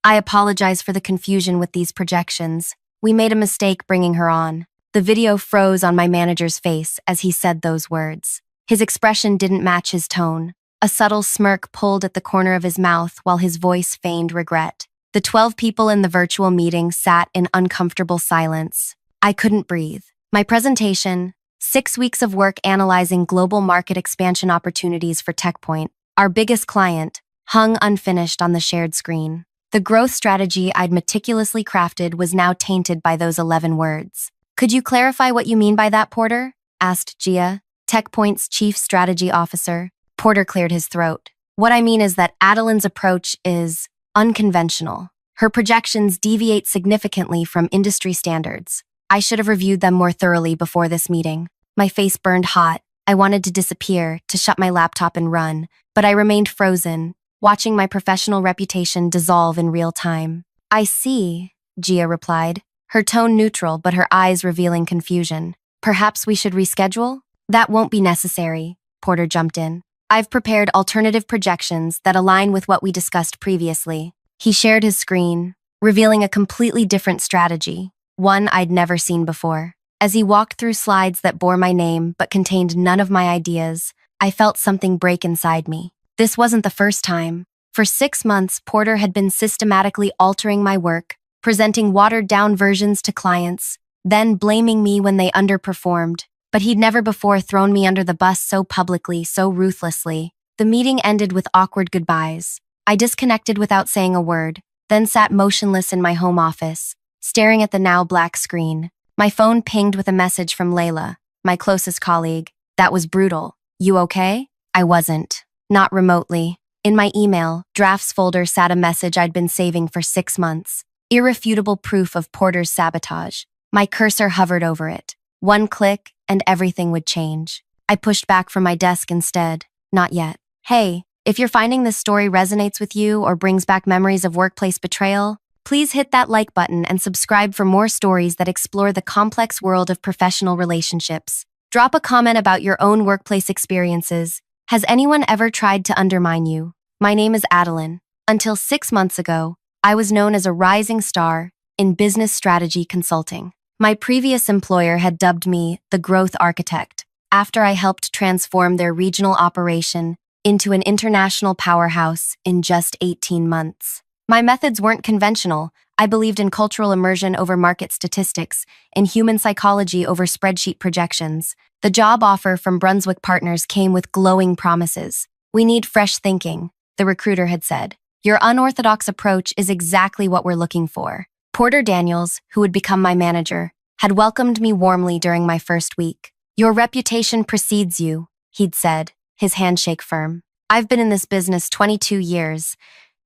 I apologize for the confusion with these projections. We made a mistake bringing her on. The video froze on my manager's face as he said those words. His expression didn't match his tone. A subtle smirk pulled at the corner of his mouth while his voice feigned regret. The 12 people in the virtual meeting sat in uncomfortable silence. I couldn't breathe. My presentation, 6 weeks of work analyzing global market expansion opportunities for TechPoint, our biggest client, hung unfinished on the shared screen. The growth strategy I'd meticulously crafted was now tainted by those 11 words. "Could you clarify what you mean by that, Porter?" asked Gia, TechPoint's chief strategy officer. Porter cleared his throat. "What I mean is that Adeline's approach is unconventional. Her projections deviate significantly from industry standards. I should have reviewed them more thoroughly before this meeting." My face burned hot. I wanted to disappear, to shut my laptop and run, but I remained frozen, watching my professional reputation dissolve in real time. "I see," Gia replied, her tone neutral but her eyes revealing confusion. "Perhaps we should reschedule?" "That won't be necessary," Porter jumped in. "I've prepared alternative projections that align with what we discussed previously." He shared his screen, revealing a completely different strategy, one I'd never seen before. As he walked through slides that bore my name but contained none of my ideas, I felt something break inside me. This wasn't the first time. For 6 months, Porter had been systematically altering my work, presenting watered-down versions to clients, then blaming me when they underperformed. But he'd never before thrown me under the bus so publicly, so ruthlessly. The meeting ended with awkward goodbyes. I disconnected without saying a word, then sat motionless in my home office, staring at the now black screen. My phone pinged with a message from Layla, my closest colleague. "That was brutal. You okay?" I wasn't. Not remotely. In my email, drafts folder sat a message I'd been saving for 6 months. Irrefutable proof of Porter's sabotage. My cursor hovered over it. One click, and everything would change. I pushed back from my desk instead. "Not yet." "Hey, if you're finding this story resonates with you or brings back memories of workplace betrayal, please hit that like button and subscribe for more stories that explore the complex world of professional relationships. Drop a comment about your own workplace experiences. Has anyone ever tried to undermine you? My name is Adeline. Until 6 months ago, I was known as a rising star in business strategy consulting. My previous employer had dubbed me the growth architect after I helped transform their regional operation into an international powerhouse in just 18 months. My methods weren't conventional. I believed in cultural immersion over market statistics, in human psychology over spreadsheet projections. The job offer from Brunswick Partners came with glowing promises. "We need fresh thinking," the recruiter had said. "Your unorthodox approach is exactly what we're looking for." Porter Daniels, who would become my manager, had welcomed me warmly during my first week. "Your reputation precedes you," he'd said, his handshake firm. "I've been in this business 22 years,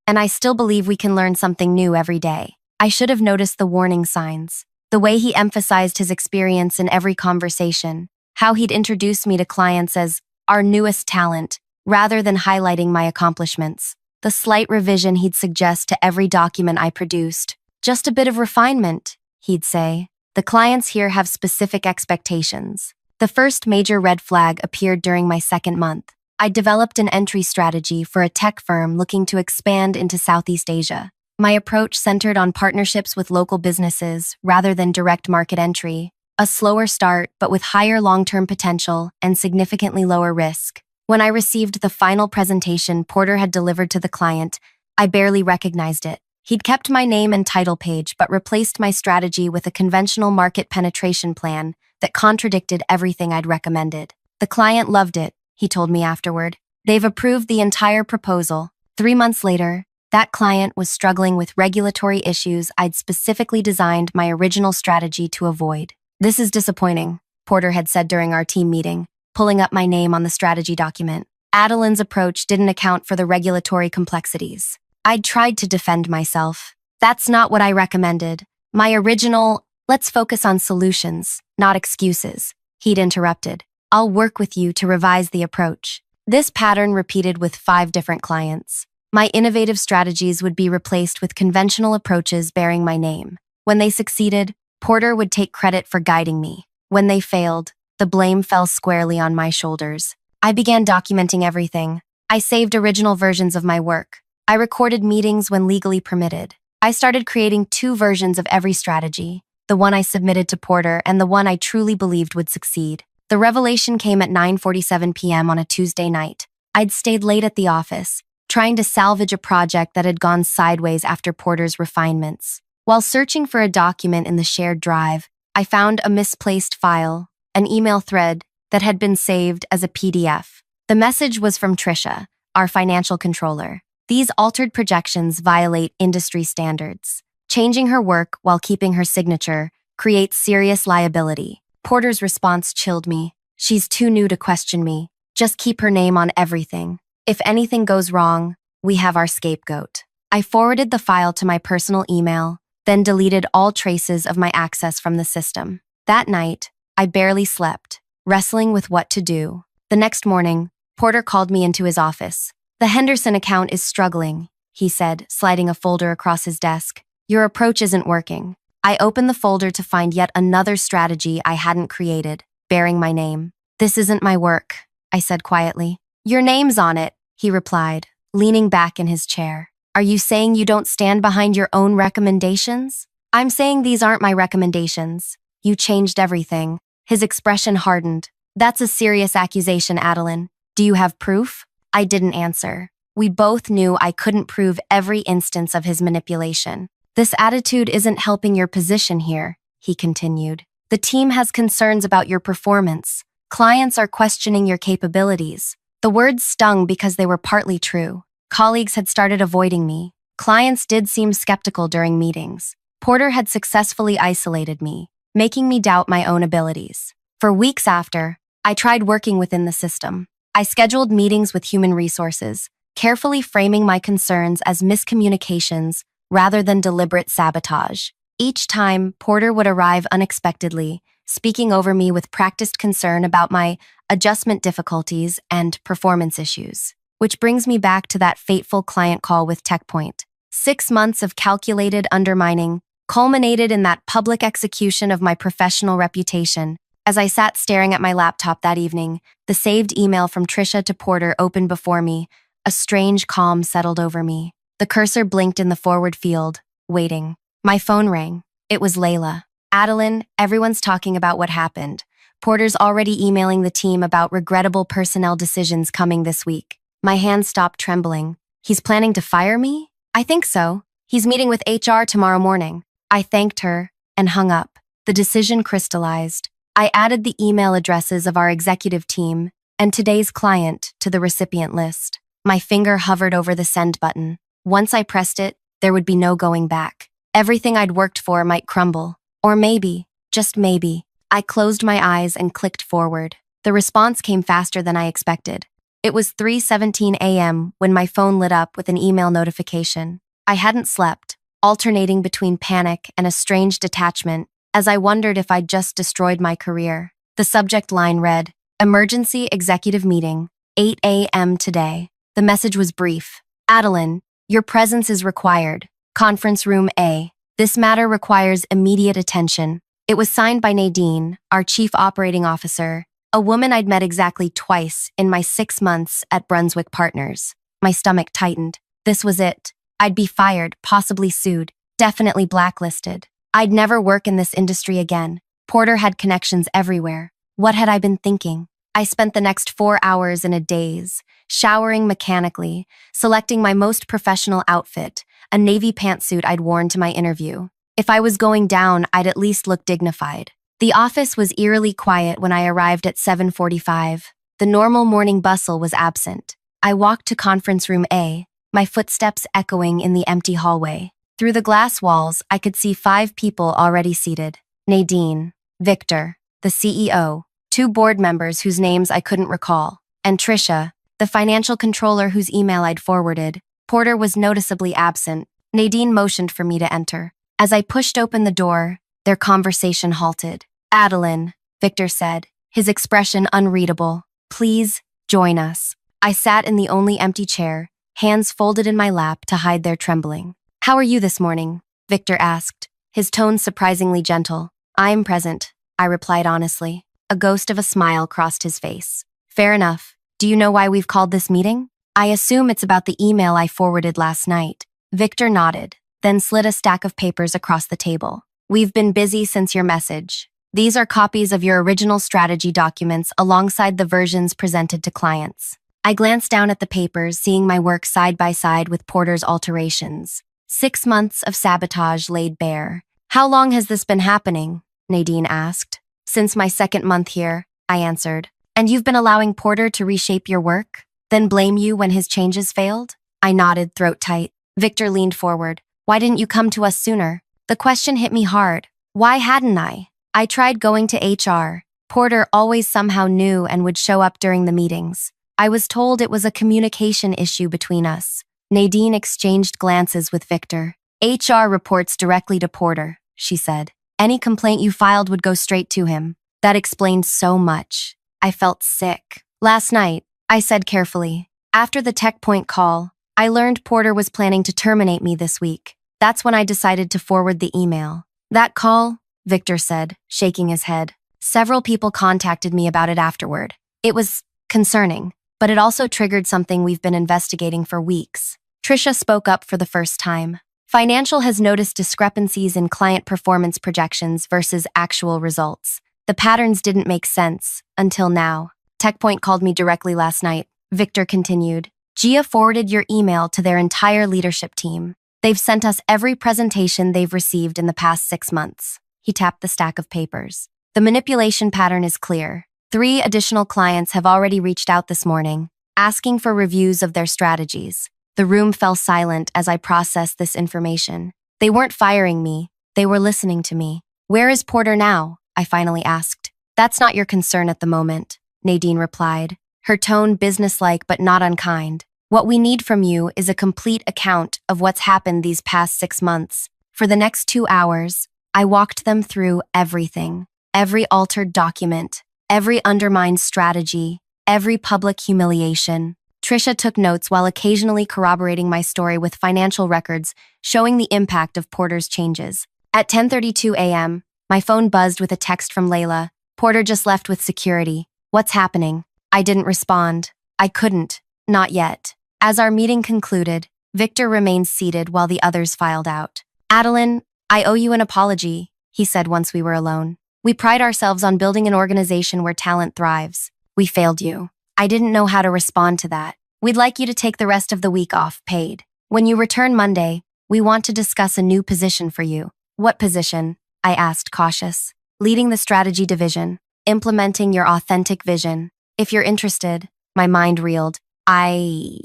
and I still believe we can learn something new every day." I should have noticed the warning signs, the way he emphasized his experience in every conversation, how he'd introduce me to clients as our newest talent, rather than highlighting my accomplishments. The slight revision he'd suggest to every document I produced. "Just a bit of refinement," he'd say. "The clients here have specific expectations." The first major red flag appeared during my 2nd month. I developed an entry strategy for a tech firm looking to expand into Southeast Asia. My approach centered on partnerships with local businesses rather than direct market entry. A slower start, but with higher long-term potential and significantly lower risk. When I received the final presentation Porter had delivered to the client, I barely recognized it. He'd kept my name and title page, but replaced my strategy with a conventional market penetration plan that contradicted everything I'd recommended. "The client loved it," he told me afterward. "They've approved the entire proposal." 3 months later, that client was struggling with regulatory issues I'd specifically designed my original strategy to avoid. "This is disappointing," Porter had said during our team meeting, pulling up my name on the strategy document. Adeline's approach didn't account for the regulatory complexities. I'd tried to defend myself. "That's not what I recommended. My original, let's focus on solutions, not excuses," he'd interrupted. "I'll work with you to revise the approach." This pattern repeated with 5 different clients. My innovative strategies would be replaced with conventional approaches bearing my name. When they succeeded, Porter would take credit for guiding me. When they failed, the blame fell squarely on my shoulders. I began documenting everything. I saved original versions of my work. I recorded meetings when legally permitted. I started creating two versions of every strategy, the one I submitted to Porter and the one I truly believed would succeed. The revelation came at 9:47 p.m. on a Tuesday night. I'd stayed late at the office, trying to salvage a project that had gone sideways after Porter's refinements. While searching for a document in the shared drive, I found a misplaced file, an email thread that had been saved as a PDF. The message was from Trisha, our financial controller. These altered projections violate industry standards. Changing her work while keeping her signature creates serious liability. Porter's response chilled me. She's too new to question me. Just keep her name on everything. If anything goes wrong, we have our scapegoat. I forwarded the file to my personal email, then deleted all traces of my access from the system. That night, I barely slept, wrestling with what to do. The next morning, Porter called me into his office. "The Henderson account is struggling," he said, sliding a folder across his desk. "Your approach isn't working." I opened the folder to find yet another strategy I hadn't created, bearing my name. "This isn't my work," I said quietly. "Your name's on it," he replied, leaning back in his chair. "Are you saying you don't stand behind your own recommendations?" "I'm saying these aren't my recommendations. You changed everything." His expression hardened. "That's a serious accusation, Adeline. Do you have proof?" I didn't answer. We both knew I couldn't prove every instance of his manipulation. "This attitude isn't helping your position here," he continued. "The team has concerns about your performance. Clients are questioning your capabilities." The words stung because they were partly true. Colleagues had started avoiding me. Clients did seem skeptical during meetings. Porter had successfully isolated me, making me doubt my own abilities. For weeks after, I tried working within the system. I scheduled meetings with human resources, carefully framing my concerns as miscommunications rather than deliberate sabotage. Each time, Porter would arrive unexpectedly, speaking over me with practiced concern about my adjustment difficulties and performance issues. Which brings me back to that fateful client call with TechPoint. 6 months of calculated undermining culminated in that public execution of my professional reputation. As I sat staring at my laptop that evening, the saved email from Trisha to Porter opened before me. A strange calm settled over me. The cursor blinked in the forward field, waiting. My phone rang. It was Layla. "Adeline, everyone's talking about what happened. Porter's already emailing the team about regrettable personnel decisions coming this week." My hands stopped trembling. "He's planning to fire me?" "I think so. He's meeting with HR tomorrow morning." I thanked her and hung up. The decision crystallized. I added the email addresses of our executive team and today's client to the recipient list. My finger hovered over the send button. Once I pressed it, there would be no going back. Everything I'd worked for might crumble. Or maybe, just maybe, I closed my eyes and clicked forward. The response came faster than I expected. It was 3:17 a.m. when my phone lit up with an email notification. I hadn't slept, alternating between panic and a strange detachment, as I wondered if I'd just destroyed my career. The subject line read, "Emergency Executive Meeting, 8 a.m. today." The message was brief. "Adeline, your presence is required. Conference Room A. This matter requires immediate attention." It was signed by Nadine, our Chief Operating Officer, a woman I'd met exactly twice in my 6 months at Brunswick Partners. My stomach tightened. This was it. I'd be fired, possibly sued, definitely blacklisted. I'd never work in this industry again. Porter had connections everywhere. What had I been thinking? I spent the next 4 hours in a daze, showering mechanically, selecting my most professional outfit, a navy pantsuit I'd worn to my interview. If I was going down, I'd at least look dignified. The office was eerily quiet when I arrived at 7:45. The normal morning bustle was absent. I walked to Conference Room A, my footsteps echoing in the empty hallway. Through the glass walls, I could see 5 people already seated. Nadine, Victor, the CEO, 2 board members whose names I couldn't recall, and Trisha, the financial controller whose email I'd forwarded. Porter was noticeably absent. Nadine motioned for me to enter. As I pushed open the door, their conversation halted. "Adeline," Victor said, his expression unreadable. "Please, join us." I sat in the only empty chair, hands folded in my lap to hide their trembling. "How are you this morning?" Victor asked, his tone surprisingly gentle. "I'm present," I replied honestly. A ghost of a smile crossed his face. "Fair enough. Do you know why we've called this meeting?" "I assume it's about the email I forwarded last night." Victor nodded. then slid a stack of papers across the table. "We've been busy since your message. These are copies of your original strategy documents alongside the versions presented to clients." I glanced down at the papers, seeing my work side by side with Porter's alterations. 6 months of sabotage laid bare. "How long has this been happening?" Nadine asked. "Since my 2nd month here," I answered. "And you've been allowing Porter to reshape your work? Then blame you when his changes failed?" I nodded, throat tight. Victor leaned forward. "Why didn't you come to us sooner?" The question hit me hard. Why hadn't I? I tried going to HR. Porter always somehow knew and would show up during the meetings. I was told it was a communication issue between us. Nadine exchanged glances with Victor. "HR reports directly to Porter," she said. "Any complaint you filed would go straight to him." That explained so much. I felt sick. "Last night," I said carefully, "after the TechPoint call, I learned Porter was planning to terminate me this week. That's when I decided to forward the email." "That call?" Victor said, shaking his head. "Several people contacted me about it afterward. It was concerning, but it also triggered something we've been investigating for weeks." Trisha spoke up for the first time. "Financial has noticed discrepancies in client performance projections versus actual results. The patterns didn't make sense until now. TechPoint called me directly last night," Victor continued. "Gia forwarded your email to their entire leadership team. They've sent us every presentation they've received in the past 6 months." He tapped the stack of papers. "The manipulation pattern is clear. 3 additional clients have already reached out this morning, asking for reviews of their strategies." The room fell silent as I processed this information. They weren't firing me. They were listening to me. "Where is Porter now?" I finally asked. "That's not your concern at the moment," Nadine replied, her tone businesslike but not unkind. "What we need from you is a complete account of what's happened these past 6 months. For the next 2 hours, I walked them through everything. Every altered document, every undermined strategy, every public humiliation." Trisha took notes while occasionally corroborating my story with financial records showing the impact of Porter's changes. At 10:32 a.m., my phone buzzed with a text from Layla. "Porter just left with security. What's happening?" I didn't respond. I couldn't. Not yet. As our meeting concluded, Victor remained seated while the others filed out. "Adeline, I owe you an apology," he said once we were alone. "We pride ourselves on building an organization where talent thrives. We failed you. I didn't know how to respond to that. We'd like you to take the rest of the week off, paid. When you return Monday, we want to discuss a new position for you." "What position?" I asked, cautious. "Leading the strategy division, implementing your authentic vision. If you're interested." My mind reeled. "I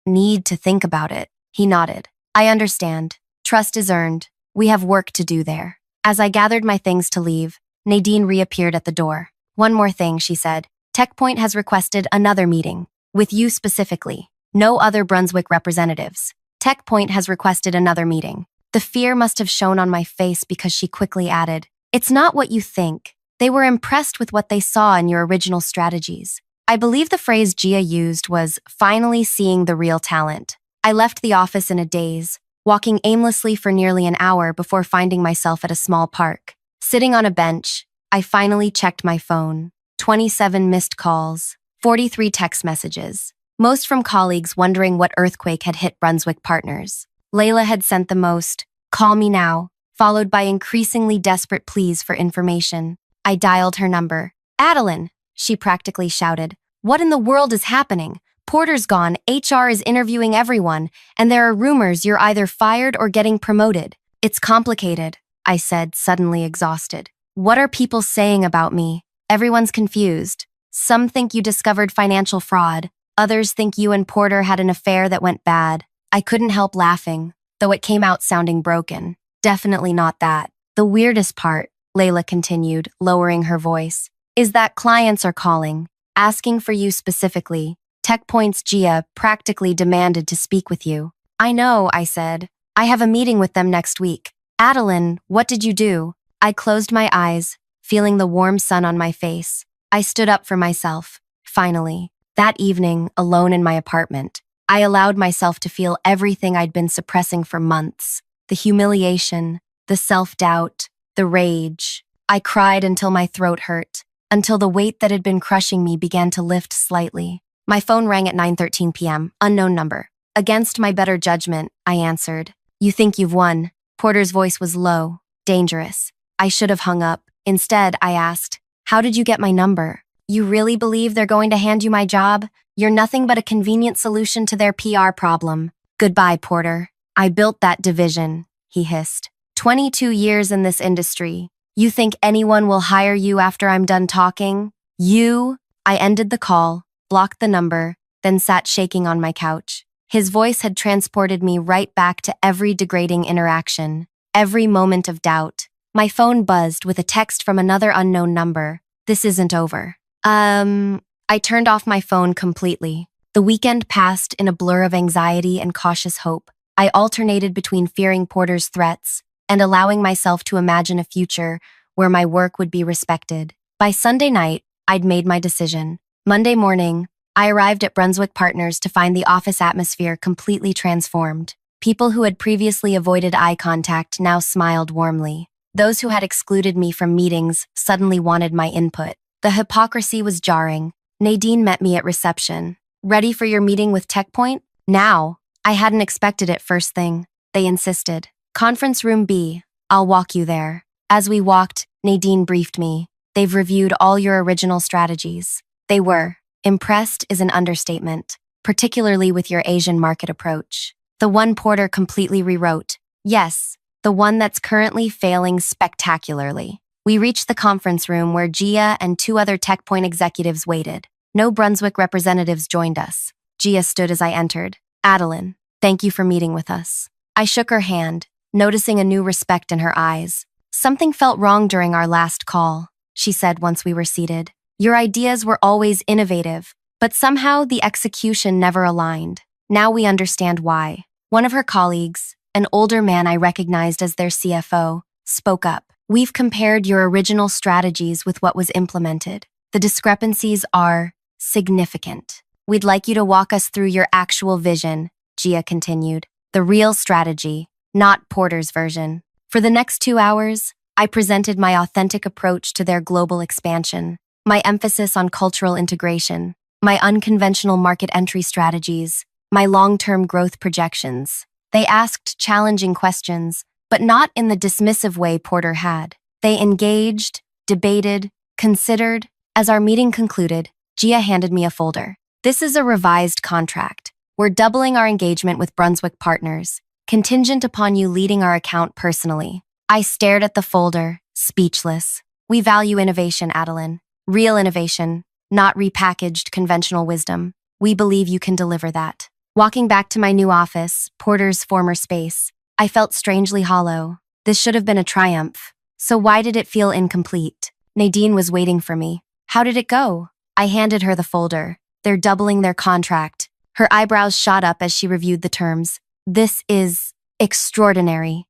need to think about it." He nodded. "I understand. Trust is earned. We have work to do there." As I gathered my things to leave, Nadine reappeared at the door. "One more thing," she said. "TechPoint has requested another meeting. With you specifically. No other Brunswick representatives. TechPoint has requested another meeting." The fear must have shown on my face because she quickly added, "It's not what you think. They were impressed with what they saw in your original strategies." I believe the phrase Gia used was finally seeing the real talent. I left the office in a daze, walking aimlessly for nearly an hour before finding myself at a small park. Sitting on a bench, I finally checked my phone. 27 missed calls, 43 text messages, most from colleagues wondering what earthquake had hit Brunswick partners. Layla had sent the most, "Call me now," followed by increasingly desperate pleas for information. I dialed her number. "Adeline," she practically shouted, "what in the world is happening? Porter's gone, HR is interviewing everyone, and there are rumors you're either fired or getting promoted." "It's complicated," I said, suddenly exhausted. "What are people saying about me? Everyone's confused. Some think you discovered financial fraud. Others think you and Porter had an affair that went bad." I couldn't help laughing, though it came out sounding broken. "Definitely not that. The weirdest part," Layla continued, lowering her voice, "is that clients are calling, asking for you specifically. TechPoint's Gia practically demanded to speak with you." "I know," I said. "I have a meeting with them next week." "Adeline, what did you do?" I closed my eyes, feeling the warm sun on my face. I stood up for myself, finally. That evening, alone in my apartment, I allowed myself to feel everything I'd been suppressing for months. The humiliation, the self-doubt, the rage. I cried until my throat hurt, until the weight that had been crushing me began to lift slightly. My phone rang at 9:13 p.m., unknown number. Against my better judgment, I answered. You think you've won. Porter's voice was low, dangerous. I should have hung up. Instead, I asked, how did you get my number? You really believe they're going to hand you my job? You're nothing but a convenient solution to their PR problem. Goodbye, Porter. I built that division, he hissed. 22 years in this industry. You think anyone will hire you after I'm done talking? You? I ended the call, blocked the number, then sat shaking on my couch. His voice had transported me right back to every degrading interaction, every moment of doubt. My phone buzzed with a text from another unknown number. This isn't over. I turned off my phone completely. The weekend passed in a blur of anxiety and cautious hope. I alternated between fearing Porter's threats and allowing myself to imagine a future where my work would be respected. By Sunday night, I'd made my decision. Monday morning, I arrived at Brunswick Partners to find the office atmosphere completely transformed. People who had previously avoided eye contact now smiled warmly. Those who had excluded me from meetings suddenly wanted my input. The hypocrisy was jarring. Nadine met me at reception. Ready for your meeting with TechPoint? Now. I hadn't expected it first thing. They insisted. Conference room B. I'll walk you there. As we walked, Nadine briefed me. They've reviewed all your original strategies. They were. Impressed is an understatement, particularly with your Asian market approach. The one Porter completely rewrote. Yes, the one that's currently failing spectacularly. We reached the conference room where Gia and two other TechPoint executives waited. No Brunswick representatives joined us. Gia stood as I entered. Adeline, thank you for meeting with us. I shook her hand, noticing a new respect in her eyes. Something felt wrong during our last call, she said once we were seated. Your ideas were always innovative, but somehow the execution never aligned. Now we understand why. One of her colleagues, an older man I recognized as their CFO, spoke up. We've compared your original strategies with what was implemented. The discrepancies are significant. We'd like you to walk us through your actual vision, Gia continued. The real strategy, not Porter's version. For the next 2 hours, I presented my authentic approach to their global expansion, my emphasis on cultural integration, my unconventional market entry strategies, my long-term growth projections. They asked challenging questions, but not in the dismissive way Porter had. They engaged, debated, considered. As our meeting concluded, Gia handed me a folder. This is a revised contract. We're doubling our engagement with Brunswick Partners, contingent upon you leading our account personally. I stared at the folder, speechless. We value innovation, Adeline. Real innovation, not repackaged conventional wisdom. We believe you can deliver that. Walking back to my new office, Porter's former space, I felt strangely hollow. This should have been a triumph. So why did it feel incomplete? Nadine was waiting for me. How did it go? I handed her the folder. They're doubling their contract. Her eyebrows shot up as she reviewed the terms. This is extraordinary.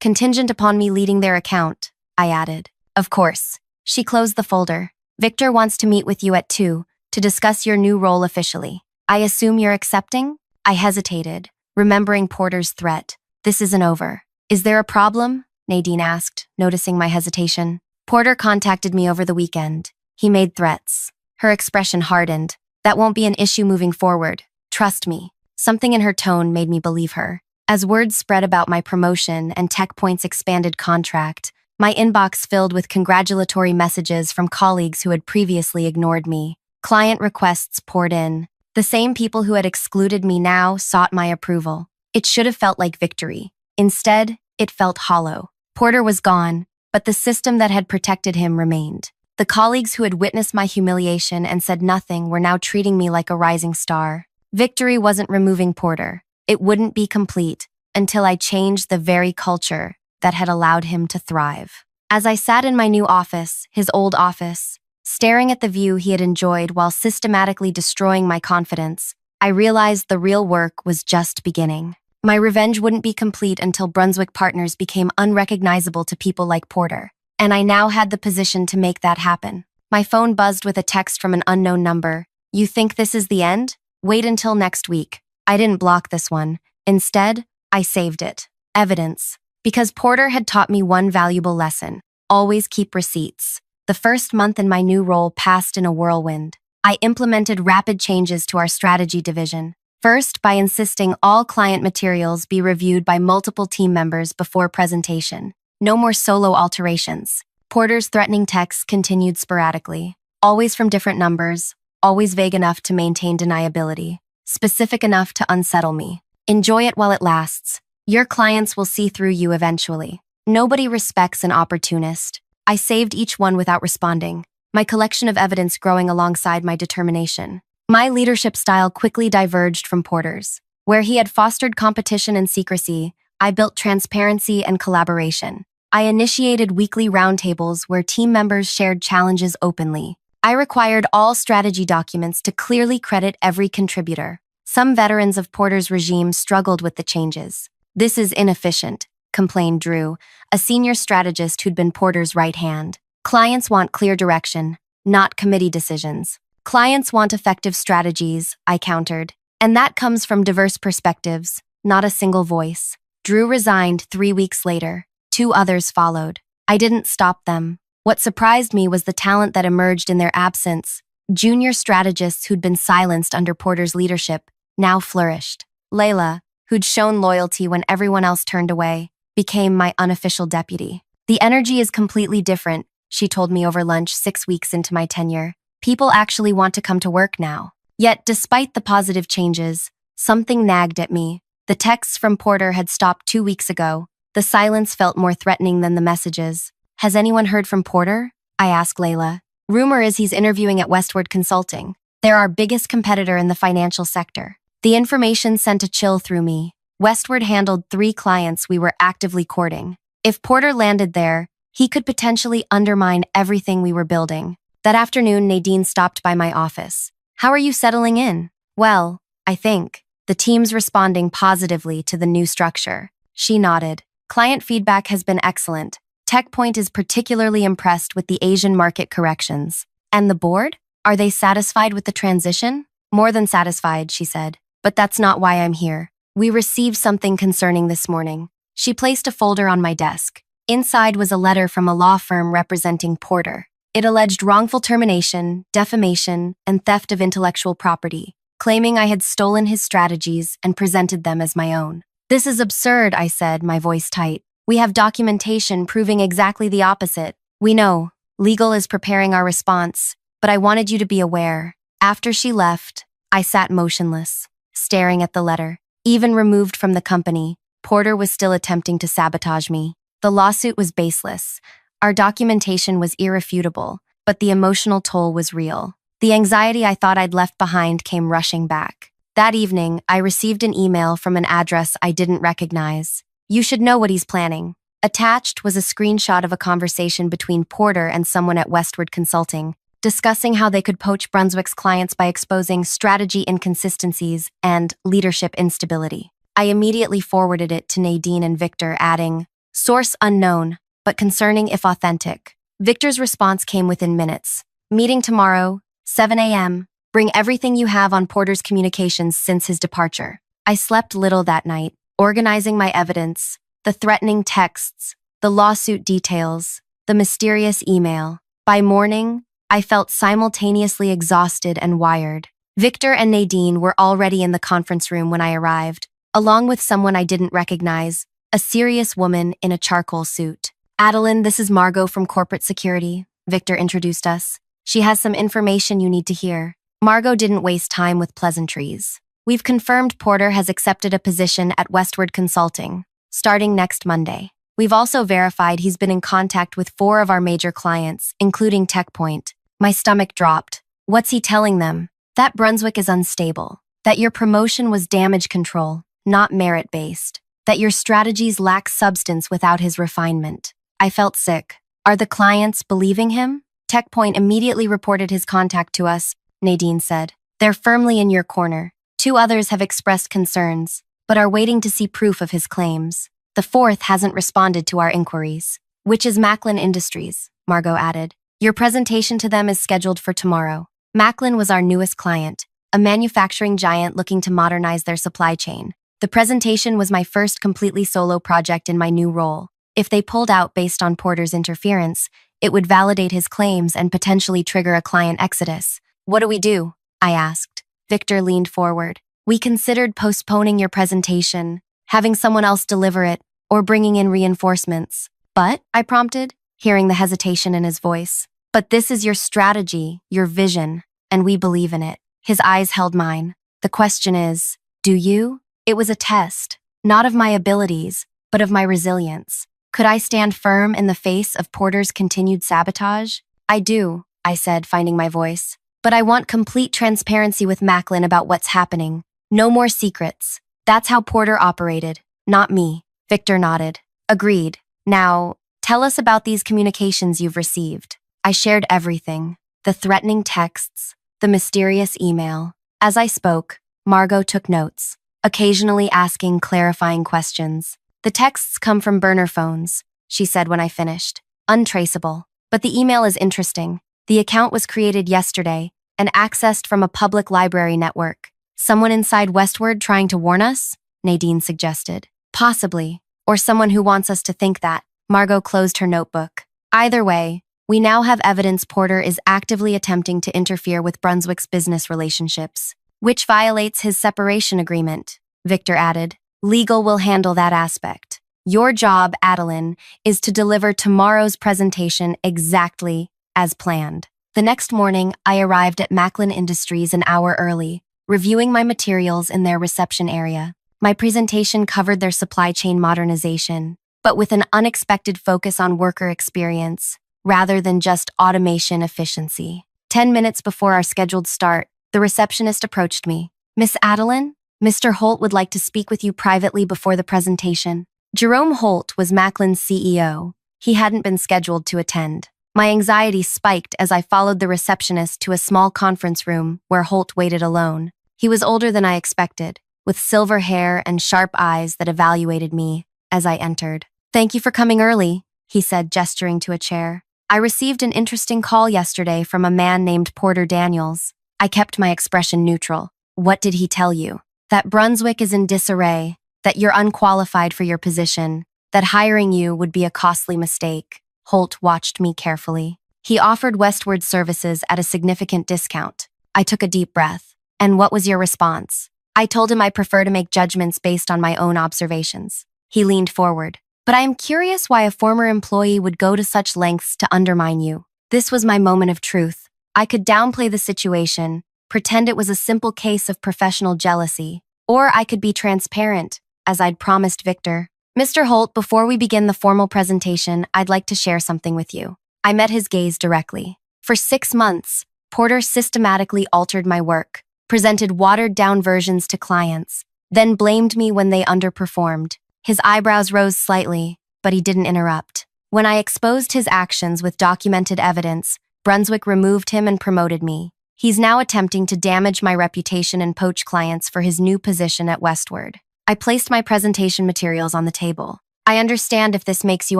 Contingent upon me leading their account, I added. Of course. She closed the folder. Victor wants to meet with you at 2 to discuss your new role officially. I assume you're accepting? I hesitated, remembering Porter's threat. This isn't over. Is there a problem? Nadine asked, noticing my hesitation. Porter contacted me over the weekend. He made threats. Her expression hardened. That won't be an issue moving forward. Trust me. Something in her tone made me believe her. As words spread about my promotion and TechPoint's expanded contract, my inbox filled with congratulatory messages from colleagues who had previously ignored me. Client requests poured in. The same people who had excluded me now sought my approval. It should have felt like victory. Instead, it felt hollow. Porter was gone, but the system that had protected him remained. The colleagues who had witnessed my humiliation and said nothing were now treating me like a rising star. Victory wasn't removing Porter. It wouldn't be complete until I changed the very culture that had allowed him to thrive. As I sat in my new office, his old office, staring at the view he had enjoyed while systematically destroying my confidence, I realized the real work was just beginning. My revenge wouldn't be complete until Brunswick Partners became unrecognizable to people like Porter, and I now had the position to make that happen. My phone buzzed with a text from an unknown number. You think this is the end? Wait until next week. I didn't block this one. Instead, I saved it. Evidence. Because Porter had taught me one valuable lesson. Always keep receipts. The first month in my new role passed in a whirlwind. I implemented rapid changes to our strategy division. First, by insisting all client materials be reviewed by multiple team members before presentation. No more solo alterations. Porter's threatening texts continued sporadically, always from different numbers, always vague enough to maintain deniability, specific enough to unsettle me. Enjoy it while it lasts. Your clients will see through you eventually. Nobody respects an opportunist. I saved each one without responding, my collection of evidence growing alongside my determination. My leadership style quickly diverged from Porter's. Where he had fostered competition and secrecy, I built transparency and collaboration. I initiated weekly roundtables where team members shared challenges openly. I required all strategy documents to clearly credit every contributor. Some veterans of Porter's regime struggled with the changes. "This is inefficient," complained Drew, a senior strategist who'd been Porter's right hand. "Clients want clear direction, not committee decisions." "Clients want effective strategies," I countered. "And that comes from diverse perspectives, not a single voice." Drew resigned 3 weeks later. 2 others followed. I didn't stop them. What surprised me was the talent that emerged in their absence. Junior strategists who'd been silenced under Porter's leadership now flourished. Layla, who'd shown loyalty when everyone else turned away, became my unofficial deputy. "The energy is completely different," she told me over lunch 6 weeks into my tenure. "People actually want to come to work now." Yet, despite the positive changes, something nagged at me. The texts from Porter had stopped 2 weeks ago. The silence felt more threatening than the messages. "Has anyone heard from Porter?" I asked Layla. "Rumor is he's interviewing at Westward Consulting. They're our biggest competitor in the financial sector." The information sent a chill through me. Westward handled 3 clients we were actively courting. If Porter landed there, he could potentially undermine everything we were building. That afternoon, Nadine stopped by my office. "How are you settling in?" "Well, I think. The team's responding positively to the new structure." She nodded. "Client feedback has been excellent. TechPoint is particularly impressed with the Asian market corrections." "And the board? Are they satisfied with the transition?" "More than satisfied," she said. "But that's not why I'm here. We received something concerning this morning." She placed a folder on my desk. Inside was a letter from a law firm representing Porter. It alleged wrongful termination, defamation, and theft of intellectual property, claiming I had stolen his strategies and presented them as my own. "This is absurd," I said, my voice tight. "We have documentation proving exactly the opposite." "We know. Legal is preparing our response, but I wanted you to be aware." After she left, I sat motionless, staring at the letter. Even removed from the company, Porter was still attempting to sabotage me. The lawsuit was baseless. Our documentation was irrefutable, but the emotional toll was real. The anxiety I thought I'd left behind came rushing back. That evening, I received an email from an address I didn't recognize. "You should know what he's planning." Attached was a screenshot of a conversation between Porter and someone at Westward Consulting, discussing how they could poach Brunswick's clients by exposing strategy inconsistencies and leadership instability. I immediately forwarded it to Nadine and Victor, adding, "Source unknown, but concerning if authentic." Victor's response came within minutes. "Meeting tomorrow, 7 a.m. Bring everything you have on Porter's communications since his departure." I slept little that night, organizing my evidence, the threatening texts, the lawsuit details, the mysterious email. By morning, I felt simultaneously exhausted and wired. Victor and Nadine were already in the conference room when I arrived, along with someone I didn't recognize, a serious woman in a charcoal suit. "Adeline, this is Margot from Corporate Security," Victor introduced us. "She has some information you need to hear." Margot didn't waste time with pleasantries. "We've confirmed Porter has accepted a position at Westward Consulting, starting next Monday. We've also verified he's been in contact with 4 of our major clients, including TechPoint." My stomach dropped. "What's he telling them?" "That Brunswick is unstable. That your promotion was damage control, not merit-based. That your strategies lack substance without his refinement." I felt sick. "Are the clients believing him?" "TechPoint immediately reported his contact to us," Nadine said. "They're firmly in your corner. 2 others have expressed concerns, but are waiting to see proof of his claims. The 4th hasn't responded to our inquiries." "Which is Macklin Industries," Margot added. "Your presentation to them is scheduled for tomorrow." Macklin was our newest client, a manufacturing giant looking to modernize their supply chain. The presentation was my first completely solo project in my new role. If they pulled out based on Porter's interference, it would validate his claims and potentially trigger a client exodus. "What do we do?" I asked. Victor leaned forward. We considered postponing your presentation, having someone else deliver it, or bringing in reinforcements. But, I prompted, hearing the hesitation in his voice. But this is your strategy, your vision, and we believe in it. His eyes held mine. The question is, do you? It was a test, not of my abilities, but of my resilience. Could I stand firm in the face of Porter's continued sabotage? I do, I said, finding my voice. But I want complete transparency with Macklin about what's happening. No more secrets. That's how Porter operated, not me. Victor nodded. Agreed. Now, tell us about these communications you've received. I shared everything. The threatening texts, the mysterious email. As I spoke, Margot took notes, occasionally asking clarifying questions. The texts come from burner phones, she said when I finished. Untraceable. But the email is interesting. The account was created yesterday and accessed from a public library network. Someone inside Westward trying to warn us? Nadine suggested. Possibly. Or someone who wants us to think that. Margot closed her notebook. Either way, we now have evidence Porter is actively attempting to interfere with Brunswick's business relationships, which violates his separation agreement, Victor added. Legal will handle that aspect. Your job, Adeline, is to deliver tomorrow's presentation exactly as planned. The next morning, I arrived at Macklin Industries an hour early, reviewing my materials in their reception area. My presentation covered their supply chain modernization, but with an unexpected focus on worker experience, rather than just automation efficiency. 10 minutes before our scheduled start, the receptionist approached me. Miss Adeline, Mr. Holt would like to speak with you privately before the presentation. Jerome Holt was Macklin's CEO. He hadn't been scheduled to attend. My anxiety spiked as I followed the receptionist to a small conference room where Holt waited alone. He was older than I expected, with silver hair and sharp eyes that evaluated me as I entered. Thank you for coming early, he said, gesturing to a chair. I received an interesting call yesterday from a man named Porter Daniels. I kept my expression neutral. What did he tell you? That Brunswick is in disarray, that you're unqualified for your position, that hiring you would be a costly mistake. Holt watched me carefully. He offered Westward services at a significant discount. I took a deep breath. And what was your response? I told him I prefer to make judgments based on my own observations. He leaned forward. But I am curious why a former employee would go to such lengths to undermine you. This was my moment of truth. I could downplay the situation, pretend it was a simple case of professional jealousy, or I could be transparent, as I'd promised Victor. Mr. Holt, before we begin the formal presentation, I'd like to share something with you. I met his gaze directly. For 6 months, Porter systematically altered my work, presented watered-down versions to clients, then blamed me when they underperformed. His eyebrows rose slightly, but he didn't interrupt. When I exposed his actions with documented evidence, Brunswick removed him and promoted me. He's now attempting to damage my reputation and poach clients for his new position at Westward. I placed my presentation materials on the table. I understand if this makes you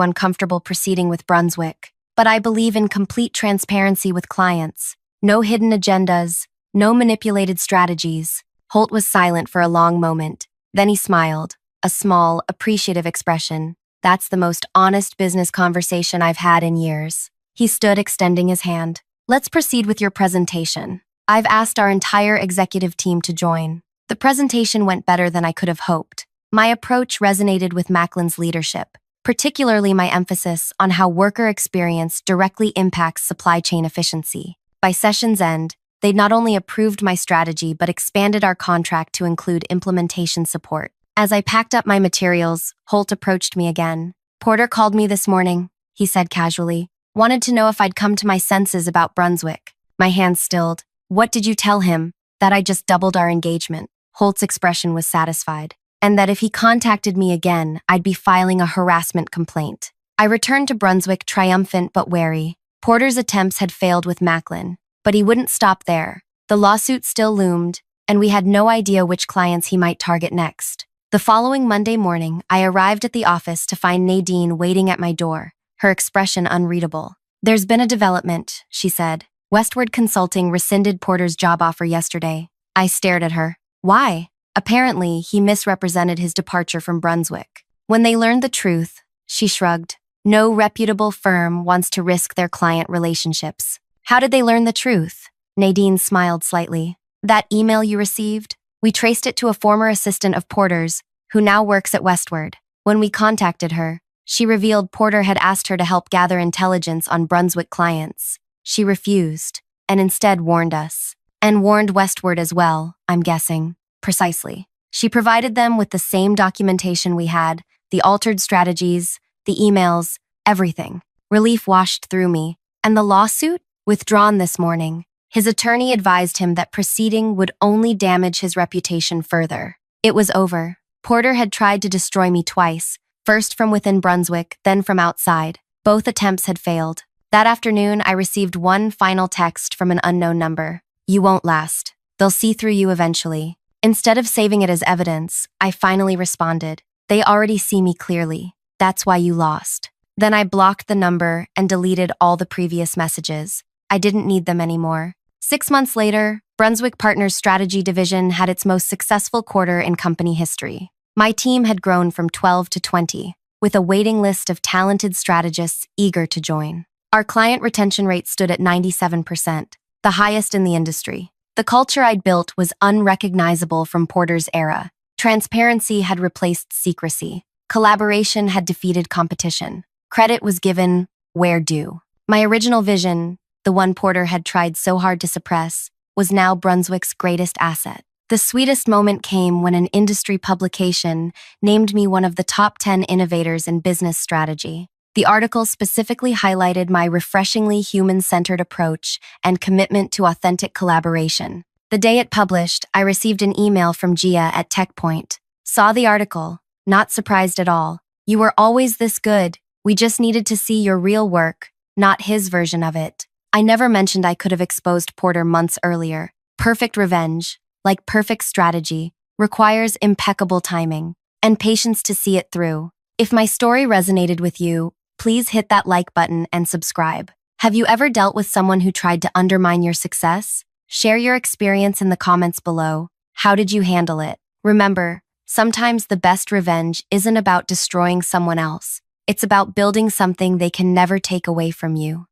uncomfortable proceeding with Brunswick, but I believe in complete transparency with clients. No hidden agendas, no manipulated strategies. Holt was silent for a long moment. Then he smiled, a small, appreciative expression. That's the most honest business conversation I've had in years. He stood, extending his hand. Let's proceed with your presentation. I've asked our entire executive team to join. The presentation went better than I could have hoped. My approach resonated with Macklin's leadership, particularly my emphasis on how worker experience directly impacts supply chain efficiency. By session's end, they'd not only approved my strategy but expanded our contract to include implementation support. As I packed up my materials, Holt approached me again. Porter called me this morning, he said casually. Wanted to know if I'd come to my senses about Brunswick. My hands stilled. What did you tell him? That I just doubled our engagement. Holt's expression was satisfied. And that if he contacted me again, I'd be filing a harassment complaint. I returned to Brunswick triumphant but wary. Porter's attempts had failed with Macklin, but he wouldn't stop there. The lawsuit still loomed, and we had no idea which clients he might target next. The following Monday morning, I arrived at the office to find Nadine waiting at my door, her expression unreadable. There's been a development, she said. Westward Consulting rescinded Porter's job offer yesterday. I stared at her. Why? Apparently, he misrepresented his departure from Brunswick. When they learned the truth, she shrugged. No reputable firm wants to risk their client relationships. How did they learn the truth? Nadine smiled slightly. That email you received? We traced it to a former assistant of Porter's, who now works at Westward. When we contacted her, she revealed Porter had asked her to help gather intelligence on Brunswick clients. She refused, and instead warned us. And warned Westward as well, I'm guessing. Precisely. She provided them with the same documentation we had, the altered strategies, the emails, everything. Relief washed through me. And the lawsuit? Withdrawn this morning. His attorney advised him that proceeding would only damage his reputation further. It was over. Porter had tried to destroy me twice, first from within Brunswick, then from outside. Both attempts had failed. That afternoon, I received one final text from an unknown number. You won't last. They'll see through you eventually. Instead of saving it as evidence, I finally responded. They already see me clearly. That's why you lost. Then I blocked the number and deleted all the previous messages. I didn't need them anymore. 6 months later, Brunswick Partners Strategy Division had its most successful quarter in company history. My team had grown from 12 to 20, with a waiting list of talented strategists eager to join. Our client retention rate stood at 97%, the highest in the industry. The culture I'd built was unrecognizable from Porter's era. Transparency had replaced secrecy. Collaboration had defeated competition. Credit was given where due. My original vision, the one Porter had tried so hard to suppress, was now Brunswick's greatest asset. The sweetest moment came when an industry publication named me one of the top 10 innovators in business strategy. The article specifically highlighted my refreshingly human-centered approach and commitment to authentic collaboration. The day it published, I received an email from Gia at TechPoint. Saw the article, not surprised at all. You were always this good. We just needed to see your real work, not his version of it. I never mentioned I could have exposed Porter months earlier. Perfect revenge, like perfect strategy, requires impeccable timing and patience to see it through. If my story resonated with you, please hit that like button and subscribe. Have you ever dealt with someone who tried to undermine your success? Share your experience in the comments below. How did you handle it? Remember, sometimes the best revenge isn't about destroying someone else. It's about building something they can never take away from you.